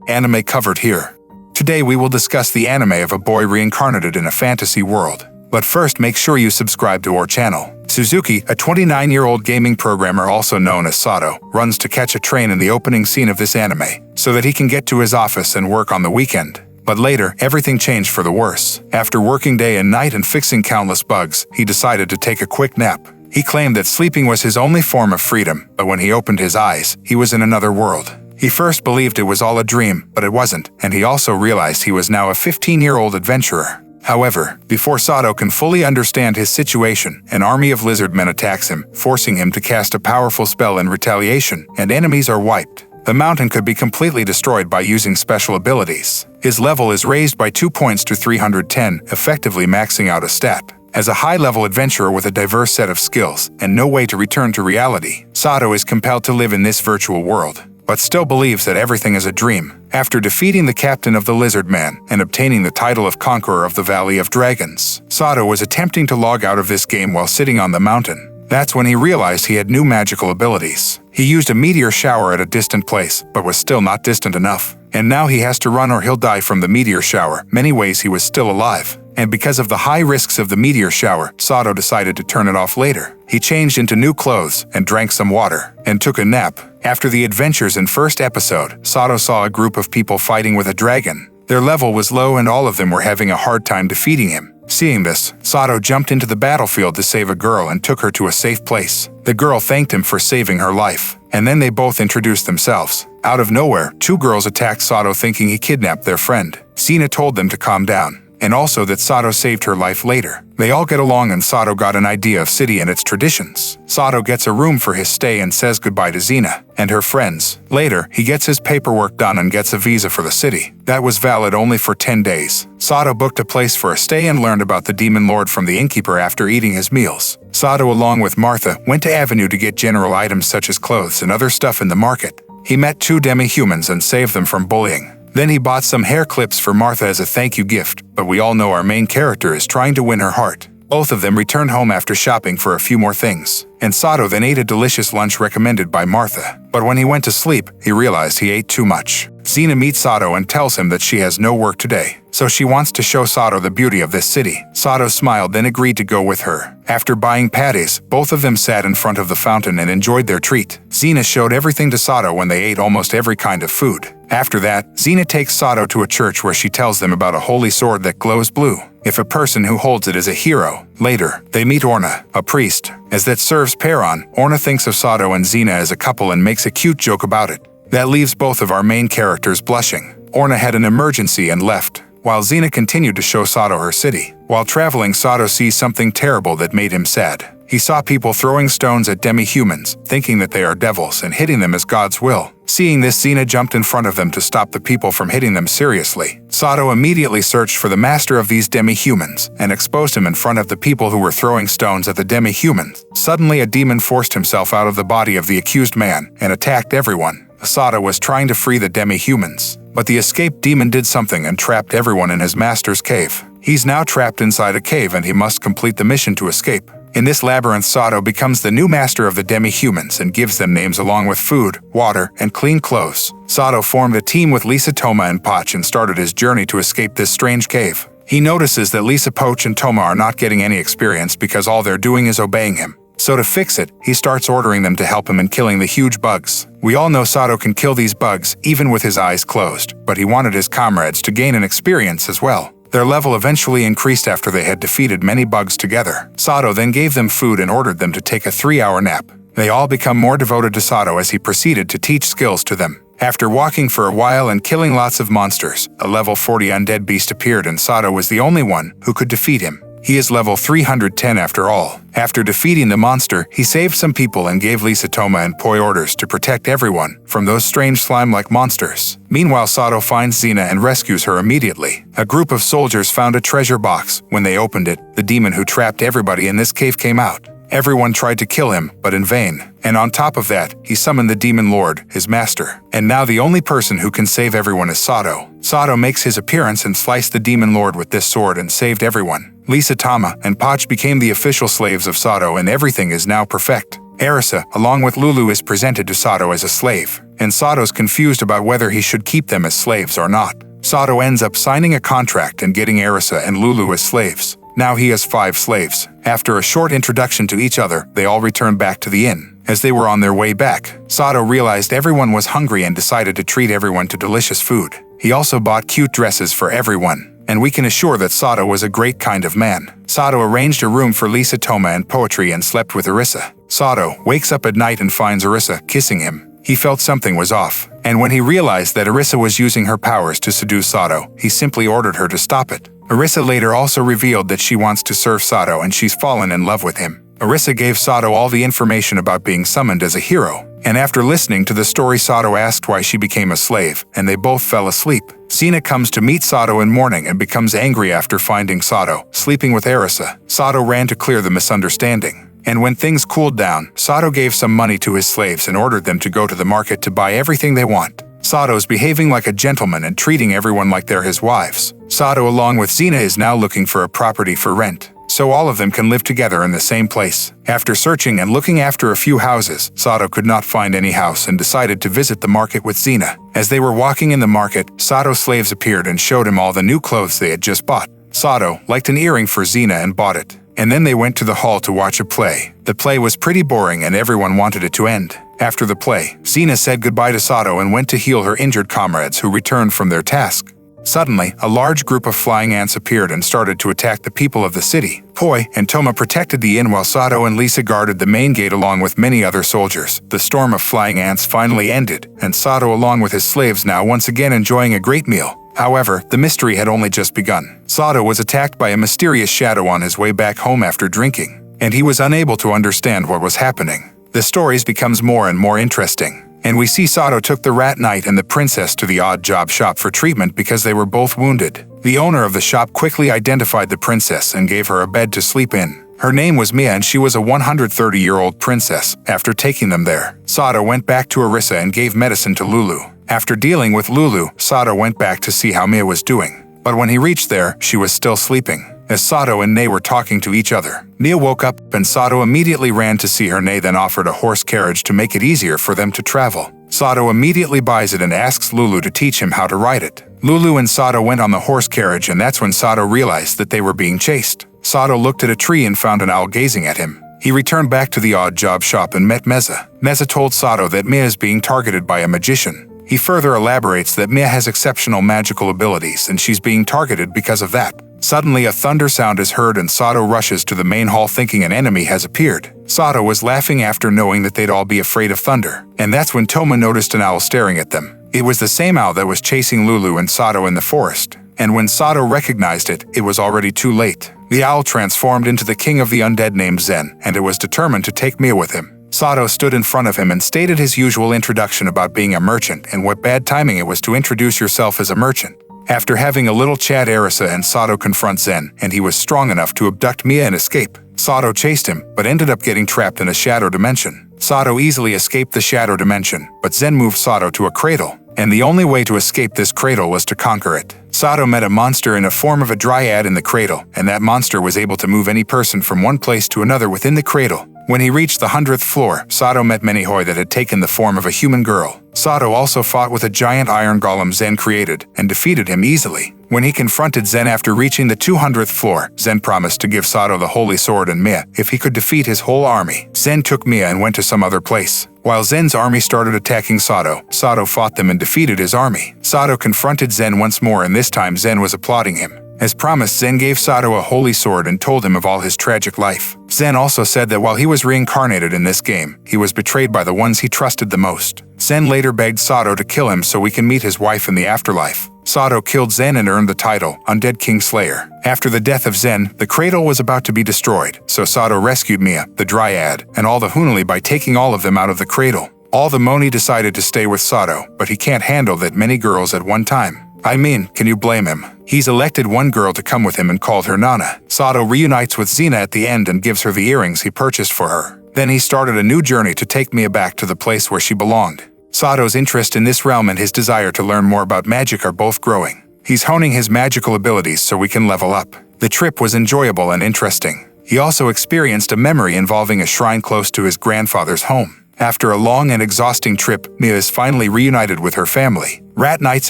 Anime covered here. Today we will discuss the anime of a boy reincarnated in a fantasy world. But first, make sure you subscribe to our channel. Suzuki, a 29-year-old gaming programmer also known as Sato, runs to catch a train in the opening scene of this anime, so that he can get to his office and work on the weekend. But later, everything changed for the worse. After working day and night and fixing countless bugs, he decided to take a quick nap. He claimed that sleeping was his only form of freedom, but when he opened his eyes, he was in another world. He first believed it was all a dream, but it wasn't, and he also realized he was now a 15-year-old adventurer. However, before Sato can fully understand his situation, an army of lizard men attacks him, forcing him to cast a powerful spell in retaliation, and enemies are wiped. The mountain could be completely destroyed by using special abilities. His level is raised by 2 points to 310, effectively maxing out a stat. As a high-level adventurer with a diverse set of skills and no way to return to reality, Sato is compelled to live in this virtual world, but still believes that everything is a dream. After defeating the captain of the Lizard Man and obtaining the title of Conqueror of the Valley of Dragons, Sato was attempting to log out of this game while sitting on the mountain. That's when he realized he had new magical abilities. He used a meteor shower at a distant place, but was still not distant enough. And now he has to run or he'll die from the meteor shower. Many ways he was still alive. And because of the high risks of the meteor shower, Sato decided to turn it off later. He changed into new clothes and drank some water, and took a nap. After the adventures in first episode, Sato saw a group of people fighting with a dragon. Their level was low and all of them were having a hard time defeating him. Seeing this, Sato jumped into the battlefield to save a girl and took her to a safe place. The girl thanked him for saving her life, and then they both introduced themselves. Out of nowhere, 2 girls attacked Sato thinking he kidnapped their friend. Xena told them to calm down, and also that Sato saved her life later. They all get along and Sato got an idea of city and its traditions. Sato gets a room for his stay and says goodbye to Xena and her friends. Later, he gets his paperwork done and gets a visa for the city. That was valid only for 10 days. Sato booked a place for a stay and learned about the demon lord from the innkeeper after eating his meals. Sato, along with Martha, went to Avenue to get general items such as clothes and other stuff in the market. He met 2 demi-humans and saved them from bullying. Then he bought some hair clips for Martha as a thank you gift, but we all know our main character is trying to win her heart. Both of them returned home after shopping for a few more things, and Sato then ate a delicious lunch recommended by Martha. But when he went to sleep, he realized he ate too much. Xena meets Sato and tells him that she has no work today, so she wants to show Sato the beauty of this city. Sato smiled, then agreed to go with her. After buying patties, both of them sat in front of the fountain and enjoyed their treat. Xena showed everything to Sato when they ate almost every kind of food. After that, Xena takes Sato to a church where she tells them about a holy sword that glows blue. If a person who holds it is a hero. Later, they meet Orna, a priest. As that serves Peron, Orna thinks of Sato and Xena as a couple and makes a cute joke about it. That leaves both of our main characters blushing. Orna had an emergency and left, while Xena continued to show Sato her city. While traveling, Sato sees something terrible that made him sad. He saw people throwing stones at demi-humans, thinking that they are devils and hitting them as God's will. Seeing this, Xena jumped in front of them to stop the people from hitting them seriously. Sato immediately searched for the master of these demi-humans and exposed him in front of the people who were throwing stones at the demi-humans. Suddenly, a demon forced himself out of the body of the accused man and attacked everyone. Sato was trying to free the demi-humans, but the escaped demon did something and trapped everyone in his master's cave. He's now trapped inside a cave and he must complete the mission to escape. In this labyrinth, Sato becomes the new master of the demi-humans and gives them names along with food, water, and clean clothes. Sato formed a team with Lisa, Toma, and Poch and started his journey to escape this strange cave. He notices that Lisa, Poch, and Toma are not getting any experience because all they're doing is obeying him. So to fix it, he starts ordering them to help him in killing the huge bugs. We all know Sato can kill these bugs even with his eyes closed, but he wanted his comrades to gain an experience as well. Their level eventually increased after they had defeated many bugs together. Sato then gave them food and ordered them to take a 3-hour nap. They all become more devoted to Sato as he proceeded to teach skills to them. After walking for a while and killing lots of monsters, a level 40 undead beast appeared and Sato was the only one who could defeat him. He is level 310 after all. After defeating the monster, he saved some people and gave Lisa, Toma, and Poi orders to protect everyone from those strange slime-like monsters. Meanwhile, Sato finds Xena and rescues her immediately. A group of soldiers found a treasure box. When they opened it, the demon who trapped everybody in this cave came out. Everyone tried to kill him, but in vain. And on top of that, he summoned the demon lord, his master. And now the only person who can save everyone is Sato. Sato makes his appearance and sliced the demon lord with this sword and saved everyone. Lisa, Tama, and Poch became the official slaves of Sato and everything is now perfect. Arisa, along with Lulu, is presented to Sato as a slave, and Sato's confused about whether he should keep them as slaves or not. Sato ends up signing a contract and getting Arisa and Lulu as slaves. Now he has 5 slaves. After a short introduction to each other, they all return back to the inn. As they were on their way back, Sato realized everyone was hungry and decided to treat everyone to delicious food. He also bought cute dresses for everyone, and we can assure that Sato was a great kind of man. Sato arranged a room for Lisa, Toma, and Poetry and slept with Arisa. Sato wakes up at night and finds Arisa kissing him. He felt something was off, and when he realized that Arisa was using her powers to seduce Sato, he simply ordered her to stop it. Arisa later also revealed that she wants to serve Sato and she's fallen in love with him. Arisa gave Sato all the information about being summoned as a hero, and after listening to the story, Sato asked why she became a slave, and they both fell asleep. Xena comes to meet Sato in mourning and becomes angry after finding Sato sleeping with Arisa. Sato ran to clear the misunderstanding. And when things cooled down, Sato gave some money to his slaves and ordered them to go to the market to buy everything they want. Sato's behaving like a gentleman and treating everyone like they're his wives. Sato, along with Xena, is now looking for a property for rent, so all of them can live together in the same place. After searching and looking after a few houses, Sato could not find any house and decided to visit the market with Xena. As they were walking in the market, Sato's slaves appeared and showed him all the new clothes they had just bought. Sato liked an earring for Xena and bought it. And then they went to the hall to watch a play. The play was pretty boring and everyone wanted it to end. After the play, Xena said goodbye to Sato and went to heal her injured comrades who returned from their task. Suddenly, a large group of flying ants appeared and started to attack the people of the city. Poi and Toma protected the inn while Sato and Lisa guarded the main gate along with many other soldiers. The storm of flying ants finally ended, and Sato, along with his slaves, now once again enjoying a great meal. However, the mystery had only just begun. Sato was attacked by a mysterious shadow on his way back home after drinking, and he was unable to understand what was happening. The stories becomes more and more interesting, and we see Sato took the rat knight and the princess to the odd job shop for treatment because they were both wounded. The owner of the shop quickly identified the princess and gave her a bed to sleep in. Her name was Mia and she was a 130-year-old princess. After taking them there, Sato went back to Arisa and gave medicine to Lulu. After dealing with Lulu, Sato went back to see how Mia was doing. But when he reached there, she was still sleeping. As Sato and Nei were talking to each other, Mia woke up and Sato immediately ran to see her. Nei then offered a horse carriage to make it easier for them to travel. Sato immediately buys it and asks Lulu to teach him how to ride it. Lulu and Sato went on the horse carriage, and that's when Sato realized that they were being chased. Sato looked at a tree and found an owl gazing at him. He returned back to the odd job shop and met Meza. Meza told Sato that Mia is being targeted by a magician. He further elaborates that Mia has exceptional magical abilities and she's being targeted because of that. Suddenly, a thunder sound is heard and Sato rushes to the main hall thinking an enemy has appeared. Sato was laughing after knowing that they'd all be afraid of thunder, and that's when Toma noticed an owl staring at them. It was the same owl that was chasing Lulu and Sato in the forest, and when Sato recognized it, it was already too late. The owl transformed into the king of the undead named Zen, and it was determined to take Mia with him. Sato stood in front of him and stated his usual introduction about being a merchant and what bad timing it was to introduce yourself as a merchant. After having a little chat, Arisa and Sato confront Zen, and he was strong enough to abduct Mia and escape. Sato chased him, but ended up getting trapped in a shadow dimension. Sato easily escaped the shadow dimension, but Zen moved Sato to a cradle, and the only way to escape this cradle was to conquer it. Sato met a monster in the form of a dryad in the cradle, and that monster was able to move any person from one place to another within the cradle. When he reached the 100th floor, Sato met Menihoi that had taken the form of a human girl. Sato also fought with a giant iron golem Zen created and defeated him easily. When he confronted Zen after reaching the 200th floor, Zen promised to give Sato the holy sword and Mia if he could defeat his whole army. Zen took Mia and went to some other place. While Zen's army started attacking Sato, Sato fought them and defeated his army. Sato confronted Zen once more, and this time Zen was applauding him. As promised, Zen gave Sato a holy sword and told him of all his tragic life. Zen also said that while he was reincarnated in this game, he was betrayed by the ones he trusted the most. Zen later begged Sato to kill him so he can meet his wife in the afterlife. Sato killed Zen and earned the title Undead King Slayer. After the death of Zen, the cradle was about to be destroyed, so Sato rescued Mia, the dryad, and all the Hunali by taking all of them out of the cradle. All the Moni decided to stay with Sato, but he can't handle that many girls at one time. I mean, can you blame him? He's elected one girl to come with him and called her Nana. Sato reunites with Xena at the end and gives her the earrings he purchased for her. Then he started a new journey to take Mia back to the place where she belonged. Sato's interest in this realm and his desire to learn more about magic are both growing. He's honing his magical abilities so we can level up. The trip was enjoyable and interesting. He also experienced a memory involving a shrine close to his grandfather's home. After a long and exhausting trip, Mia is finally reunited with her family. Rat Knights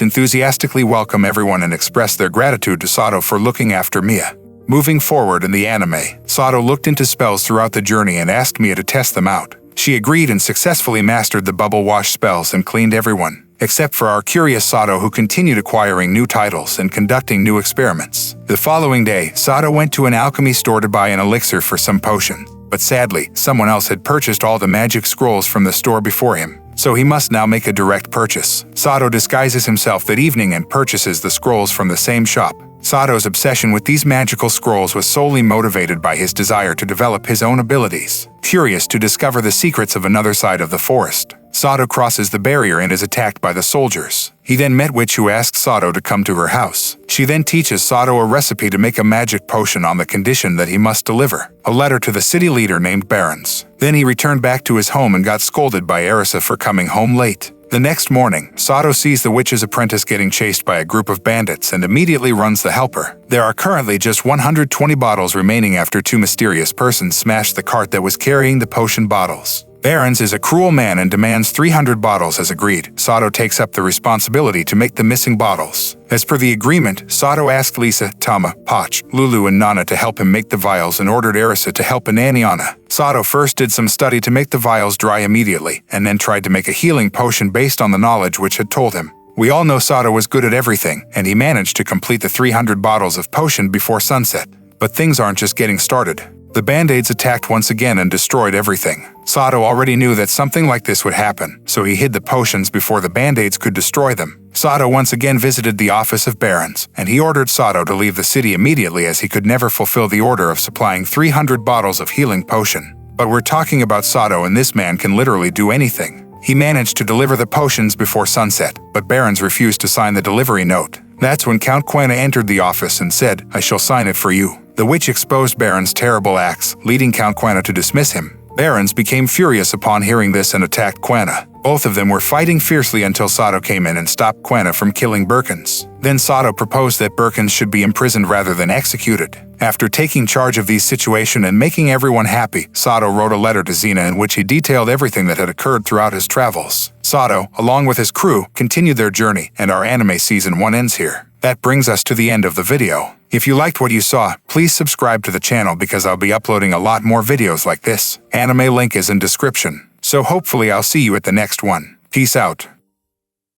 enthusiastically welcome everyone and express their gratitude to Sato for looking after Mia. Moving forward in the anime, Sato looked into spells throughout the journey and asked Mia to test them out. She agreed and successfully mastered the bubble wash spells and cleaned everyone, except for our curious Sato, who continued acquiring new titles and conducting new experiments. The following day, Sato went to an alchemy store to buy an elixir for some potion. But sadly, someone else had purchased all the magic scrolls from the store before him, so he must now make a direct purchase. Sato disguises himself that evening and purchases the scrolls from the same shop. Sato's obsession with these magical scrolls was solely motivated by his desire to develop his own abilities. Curious to discover the secrets of another side of the forest, Sato crosses the barrier and is attacked by the soldiers. He then met Witch, who asks Sato to come to her house. She then teaches Sato a recipe to make a magic potion on the condition that he must deliver a letter to the city leader named Barons. Then he returned back to his home and got scolded by Arisa for coming home late. The next morning, Sato sees the witch's apprentice getting chased by a group of bandits and immediately runs to help her. There are currently just 120 bottles remaining after two mysterious persons smashed the cart that was carrying the potion bottles. Barons is a cruel man and demands 300 bottles as agreed. Sato takes up the responsibility to make the missing bottles. As per the agreement, Sato asked Lisa, Tama, Poch, Lulu and Nana to help him make the vials and ordered Arisa to help Ananiana. Sato first did some study to make the vials dry immediately, and then tried to make a healing potion based on the knowledge which had told him. We all know Sato was good at everything, and he managed to complete the 300 bottles of potion before sunset. But things aren't just getting started. The Band-Aids attacked once again and destroyed everything. Sato already knew that something like this would happen, so he hid the potions before the Band-Aids could destroy them. Sato once again visited the office of Barons, and he ordered Sato to leave the city immediately as he could never fulfill the order of supplying 300 bottles of healing potion. But we're talking about Sato, and this man can literally do anything. He managed to deliver the potions before sunset, but Barons refused to sign the delivery note. That's when Count Quena entered the office and said, "I shall sign it for you." The witch exposed Baron's terrible acts, leading Count Quena to dismiss him. Barons became furious upon hearing this and attacked Quena. Both of them were fighting fiercely until Sato came in and stopped Quena from killing Birkins. Then Sato proposed that Birkins should be imprisoned rather than executed. After taking charge of the situation and making everyone happy, Sato wrote a letter to Xena in which he detailed everything that had occurred throughout his travels. Sato, along with his crew, continued their journey, and our anime season 1 ends here. That brings us to the end of the video. If you liked what you saw, please subscribe to the channel because I'll be uploading a lot more videos like this. Anime link is in description. So hopefully I'll see you at the next one. Peace out.